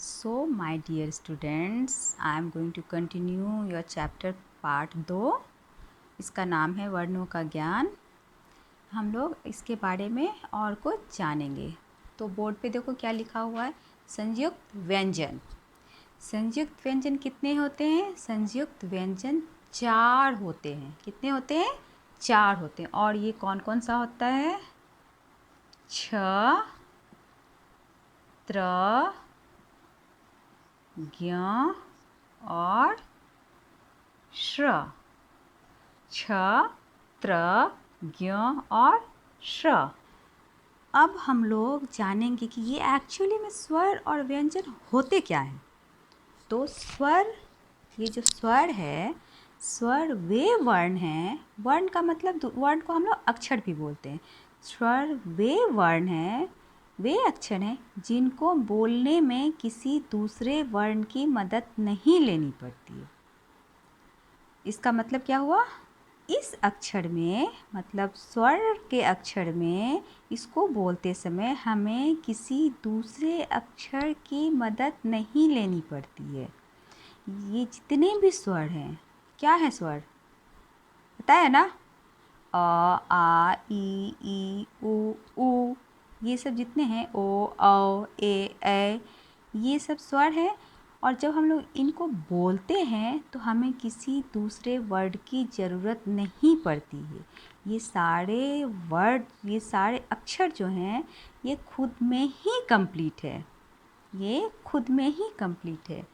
So, my dear students, I am going to continue your chapter part 2। इसका नाम है वर्णों का ज्ञान। हम लोग इसके बारे में और कुछ जानेंगे। तो बोर्ड पे देखो क्या लिखा हुआ है, संयुक्त व्यंजन। संयुक्त व्यंजन कितने होते हैं? संयुक्त व्यंजन 4 होते हैं। कितने होते हैं? 4 होते हैं। और ये कौन कौन सा होता है? छ, त्र, ज्ञ और श्र। छ, त्र, ज्ञ और श्र। अब हम लोग जानेंगे कि ये एक्चुअली में स्वर और व्यंजन होते क्या हैं। तो स्वर, ये जो स्वर है, स्वर वे वर्ण हैं। वर्ण का मतलब, वर्ण को हम लोग अक्षर भी बोलते हैं। स्वर वे वर्ण हैं, वे अक्षर हैं जिनको बोलने में किसी दूसरे वर्ण की मदद नहीं लेनी पड़ती है। इसका मतलब क्या हुआ? इस अक्षर में, मतलब स्वर के अक्षर में, इसको बोलते समय हमें किसी दूसरे अक्षर की मदद नहीं लेनी पड़ती है। ये जितने भी स्वर हैं, क्या है स्वर? पता है ना? अ, आ, ई, उ, ये सब जितने हैं, ओ, औ, ए, ये सब स्वर है। और जब हम लोग इनको बोलते हैं तो हमें किसी दूसरे वर्ड की ज़रूरत नहीं पड़ती है। ये सारे वर्ड, ये सारे अक्षर जो हैं, ये खुद में ही कंप्लीट है। ये खुद में ही कंप्लीट है।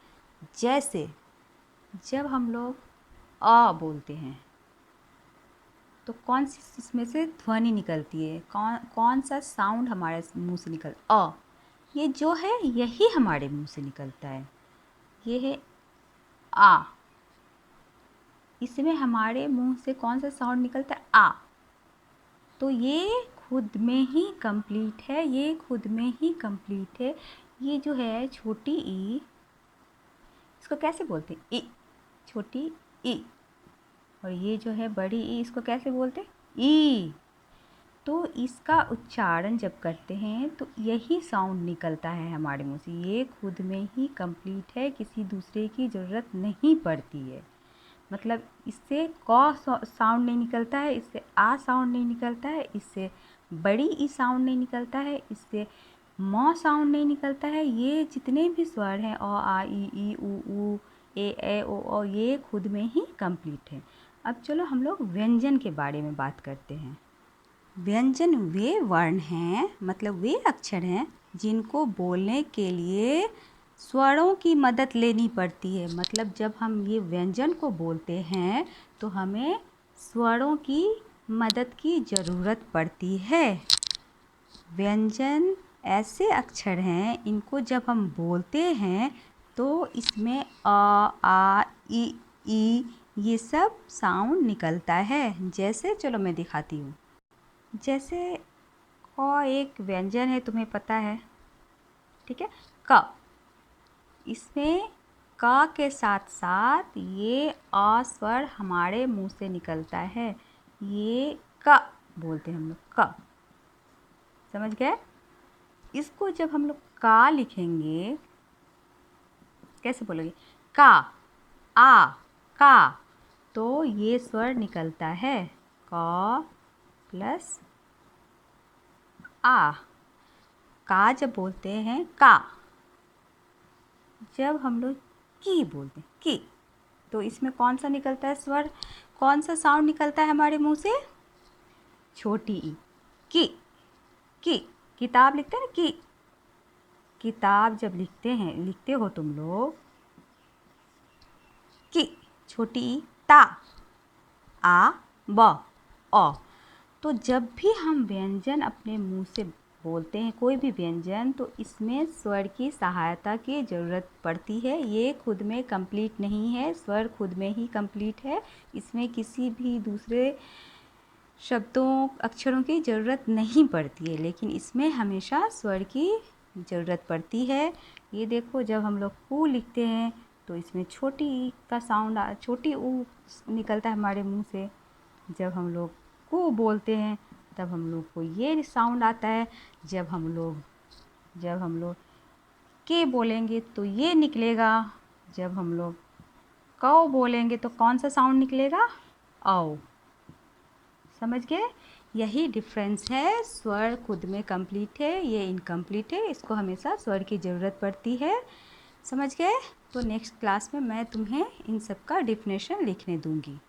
जैसे जब हम लोग अ बोलते हैं तो कौन सी इसमें से ध्वनि निकलती है? कौन सा साउंड हमारे मुंह से निकल? अ। ये जो है यही हमारे मुंह से निकलता है। ये है आ। इसमें हमारे मुंह से कौन सा साउंड निकलता है? आ। तो ये खुद में ही कंप्लीट है। ये खुद में ही कंप्लीट है। ये जो है छोटी ई, इसको कैसे बोलते हैं? ई, छोटी ई। और ये जो है बड़ी ई, इसको कैसे बोलते हैं? ई। तो इसका उच्चारण जब करते हैं तो यही साउंड निकलता है हमारे मुंह से। ये खुद में ही कंप्लीट है, किसी दूसरे की ज़रूरत नहीं पड़ती है। मतलब इससे क साउंड नहीं निकलता है, इससे आ साउंड नहीं निकलता है, इससे बड़ी ई साउंड नहीं निकलता है, इससे म साउंड नहीं निकलता है। ये जितने भी स्वर हैं, अ, आ, ई, उ, ए, ओ, ये खुद में ही कंप्लीट है। अब चलो हम लोग व्यंजन के बारे में बात करते हैं। व्यंजन वे वर्ण हैं, मतलब वे अक्षर हैं जिनको बोलने के लिए स्वरों की मदद लेनी पड़ती है। मतलब जब हम ये व्यंजन को बोलते हैं तो हमें स्वरों की मदद की ज़रूरत पड़ती है। व्यंजन ऐसे अक्षर हैं, इनको जब हम बोलते हैं तो इसमें अ, आ, ई ये सब साउंड निकलता है। जैसे, चलो मैं दिखाती हूँ। जैसे क एक व्यंजन है, तुम्हें पता है, ठीक है? क। इसमें क के साथ साथ ये अ स्वर हमारे मुंह से निकलता है। ये क बोलते हैं हम लोग, क। समझ गए? इसको जब हम लोग का लिखेंगे, कैसे बोलोगे? का, आ, का। तो ये स्वर निकलता है क प्लस आ। का जब बोलते हैं, का। जब हम लोग की बोलते हैं, की, तो इसमें कौन सा निकलता है स्वर? कौन सा साउंड निकलता है हमारे मुंह से? छोटी ई, की। की, किताब लिखते हैं ना, की। किताब जब लिखते हो तुम लोग, की, छोटी ई, ता, आ, ब, अ। तो जब भी हम व्यंजन अपने मुंह से बोलते हैं, कोई भी व्यंजन, तो इसमें स्वर की सहायता की ज़रूरत पड़ती है। ये खुद में कंप्लीट नहीं है, स्वर खुद में ही कंप्लीट है। इसमें किसी भी दूसरे शब्दों, अक्षरों की ज़रूरत नहीं पड़ती है, लेकिन इसमें हमेशा स्वर की ज़रूरत पड़ती है। ये देखो, जब हम लोग ऊ लिखते हैं तो इसमें छोटी ई का साउंड, छोटी ऊ निकलता है हमारे मुंह से। जब हम लोग को बोलते हैं तब हम लोग को ये साउंड आता है। जब हम लोग के बोलेंगे तो ये निकलेगा। जब हम लोग कौ बोलेंगे तो कौन सा साउंड निकलेगा? औ। समझ गए? यही डिफरेंस है। स्वर खुद में कंप्लीट है, ये इनकम्प्लीट है, इसको हमेशा स्वर की ज़रूरत पड़ती है। समझ गए? तो नेक्स्ट क्लास में मैं तुम्हें इन सब का डिफिनेशन लिखने दूंगी।